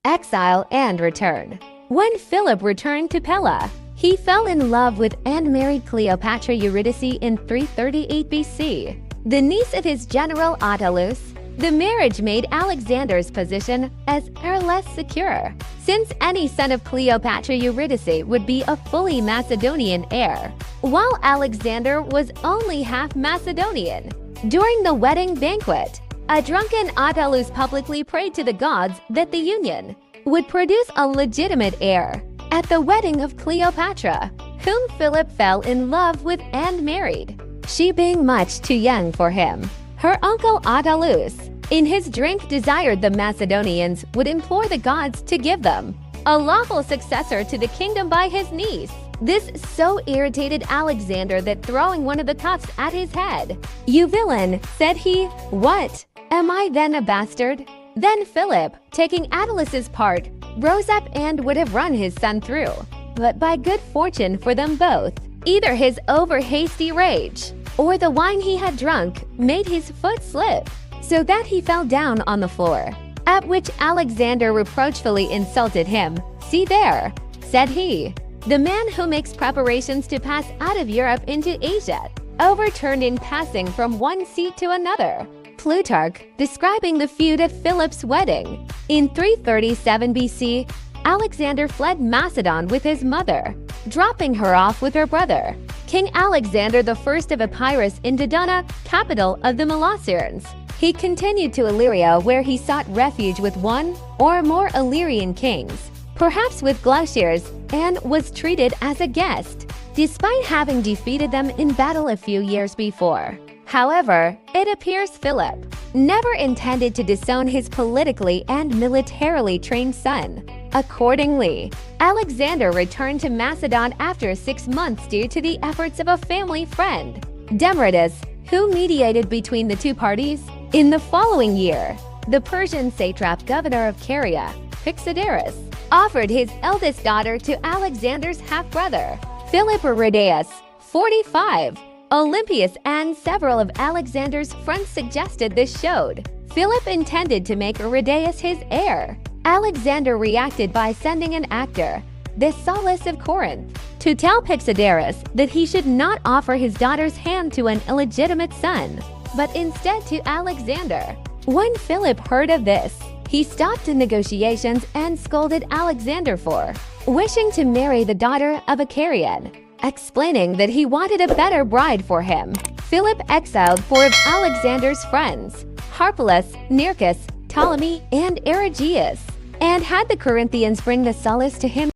Exile and Return. When Philip returned to Pella, he fell in love with and married Cleopatra Eurydice in 338 BC, the niece of his general Autolycus. The marriage made Alexander's position as heir less secure, since any son of Cleopatra Eurydice would be a fully Macedonian heir, while Alexander was only half Macedonian. During the wedding banquet, a drunken Autolycus publicly prayed to the gods that the union would produce a legitimate heir. At the wedding of Cleopatra, whom Philip fell in love with and married, she being much too young for him, her uncle Autolycus, in his drink, desired the Macedonians would implore the gods to give them a lawful successor to the kingdom by his niece. This so irritated Alexander that, throwing one of the cups at his head, "You villain," said he, "what? Am I then a bastard?" Then Philip, taking Autolycus's part, rose up and would have run his son through. But by good fortune for them both, either his over-hasty rage or the wine he had drunk made his foot slip, so that he fell down on the floor. At which Alexander reproachfully insulted him. "See there," said he, "the man who makes preparations to pass out of Europe into Asia, overturned in passing from one seat to another." Plutarch, describing the feud at Philip's wedding. In 337 BC, Alexander fled Macedon with his mother, dropping her off with her brother, King Alexander I of Epirus, in Dodona, capital of the Molossians. He continued to Illyria, where he sought refuge with one or more Illyrian kings, perhaps with Glaucias, and was treated as a guest, despite having defeated them in battle a few years before. However, it appears Philip never intended to disown his politically and militarily trained son. Accordingly, Alexander returned to Macedon after 6 months due to the efforts of a family friend, Demaratus, who mediated between the two parties. In the following year, the Persian satrap governor of Caria, Pixoderus, offered his eldest daughter to Alexander's half-brother, Philip Aridaeus, 45. Olympias and several of Alexander's friends suggested this showed Philip intended to make Aridaeus his heir. Alexander reacted by sending an actor, the Sallust of Corinth, to tell Pixoderus that he should not offer his daughter's hand to an illegitimate son, but instead to Alexander. When Philip heard of this, he stopped the negotiations and scolded Alexander for wishing to marry the daughter of a Carian, explaining that he wanted a better bride for him. Philip exiled 4 of Alexander's friends, Harpalus, Nearchus, Ptolemy, and Arigeus, and had the Corinthians bring the Sallust to him.